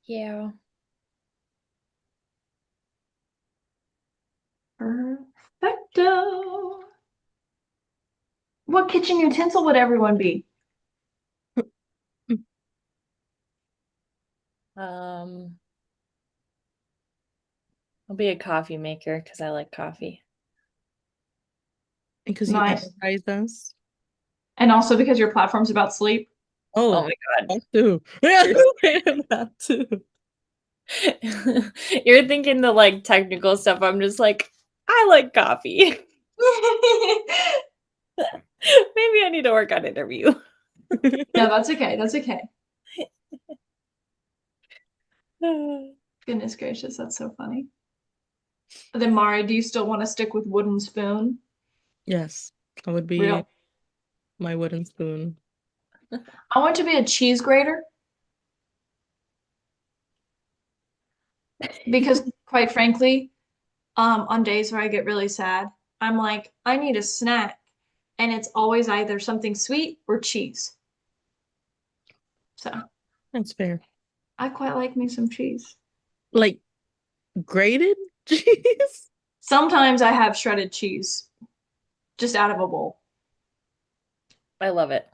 Yeah. Perfecto. What kitchen utensil would everyone be? Um, I'll be a coffee maker because I like coffee. Because you Nice. energize us. And also because your platform's about sleep. Oh Oh, my God. that too. Yeah, that too. You're thinking the like technical stuff. I'm just like, I like coffee. Maybe I need to work on interview. No, that's okay. That's okay. Goodness gracious, that's so funny. But then Mari, do you still want to stick with wooden spoon? Yes, I would be Real. my wooden spoon. I want to be a cheese grater because quite frankly, on days where I get really sad, I'm like, I need a snack. And it's always either something sweet or cheese. So That's fair. I quite like me some cheese. Like grated cheese? Sometimes I have shredded cheese just out of a bowl. I love it.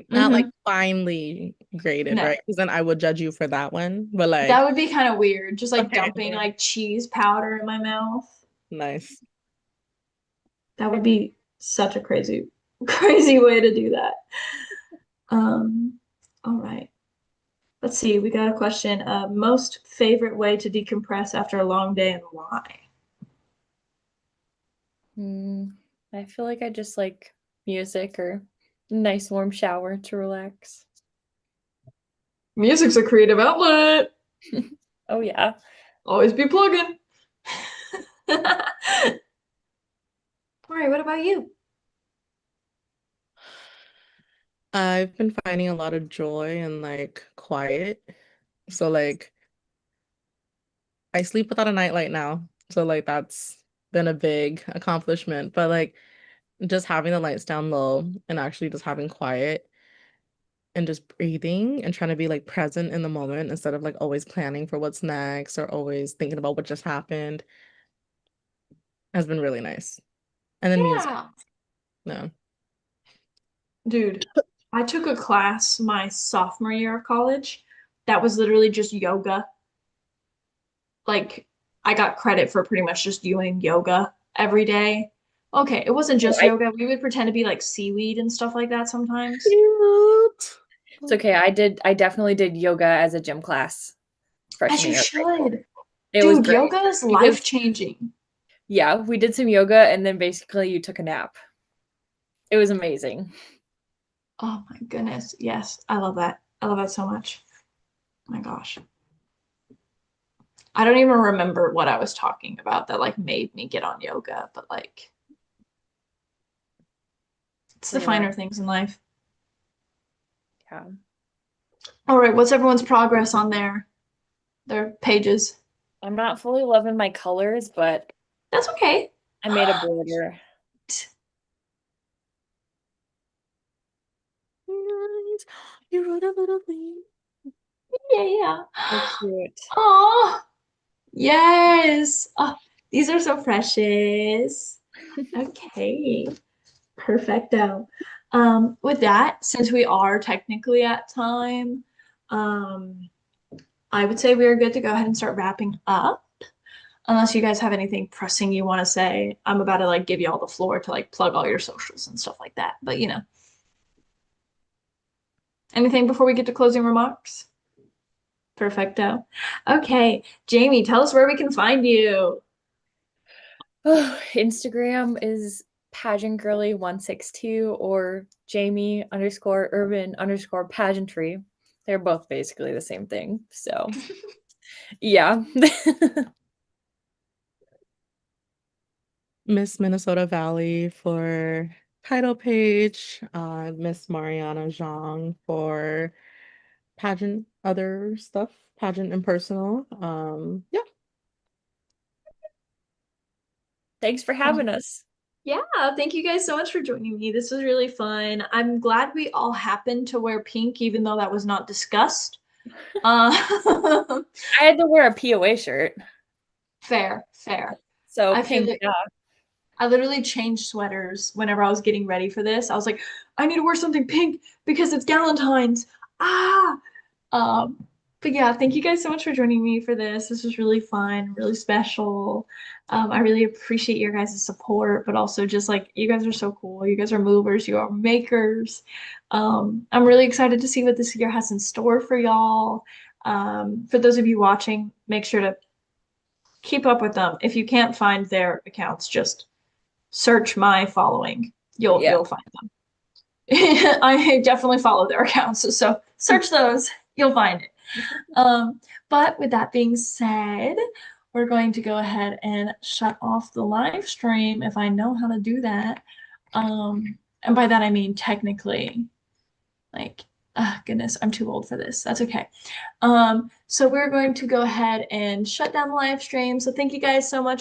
Not like Hmm. finely grated, No, right? Because then I would judge you for that one. But like, that would be kind of weird. Just like okay, dumping okay. like cheese powder in my mouth. Nice. That would be such a crazy, crazy way to do that. Um, all right. Let's see. We got a question. Most favorite way to decompress after a long day and why? Mm, I feel like I just like music or a nice warm shower to relax. Music's a creative outlet. Oh yeah. Always be plugging. All right, what about you? I've been finding a lot of joy and like quiet. So like I sleep without a nightlight now. So like that's been a big accomplishment. But like just having the lights down low and actually just having quiet and just breathing and trying to be like present in the moment instead of like always planning for what's next or always thinking about what just happened has been really nice. And then music. Yeah. No. Dude, I took a class my sophomore year of college that was literally just yoga. Like, I got credit for pretty much just doing yoga every day. Okay, it wasn't Oh, just yoga. We would pretend to be like seaweed and stuff like that sometimes. Cute. it's okay. I definitely did yoga as a gym class As freshman you year of high school. should. It was Dude, great yoga is because life-changing. yeah, we did some yoga and then basically you took a nap. It was amazing. Oh my goodness. Yes, I love that. I love that so much. Oh my gosh. I don't even remember what I was talking about that like made me get on yoga, but like it's the Yeah. finer things in life. Yeah. All right, what's everyone's progress on their pages? I'm not fully loving my colors, but That's okay. I made a border. Nice. You wrote a little thing. Yeah, yeah. So cute. Oh, yes. Oh, these are so precious. Okay, perfecto. With that, since we are technically at time, um, I would say we are good to go ahead and start wrapping up. Unless you guys have anything pressing you want to say. I'm about to like give you all the floor to like plug all your socials and stuff like that. But anything before we get to closing remarks? Perfecto. Okay, Jamie, tell us where we can find you. Oh, Instagram is pageantgirly162 or Jamie_urban_pageantry. They're both basically the same thing. So yeah. Miss Minnesota Valley for title page, Miss Marianna Xiong for pageant other stuff, pageant and personal. Yeah. Thanks for having us. Yeah, thank you guys so much for joining me. This was really fun. I'm glad we all happened to wear pink, even though that was not discussed. Uh, I had to wear a POA shirt. fair, fair. So I feel pink, like yeah. I literally changed sweaters whenever I was getting ready for this. I was like, I need to wear something pink because it's Galentine's. Ah, Um, but yeah, thank you guys so much for joining me for this. This was really fun, really special. I really appreciate your guys' support, but also just like you guys are so cool. You guys are movers, you are makers. I'm really excited to see what this year has in store for y'all. For those of you watching, make sure to keep up with them. If you can't find their accounts, just search my following. You'll Yeah. you'll find them. I definitely follow their accounts, so search those. You'll find it. But with that being said, we're going to go ahead and shut off the live stream if I know how to do that. And by that I mean technically, like, ah, goodness, I'm too old for this. That's okay. So we're going to go ahead and shut down the live stream. So thank you guys so much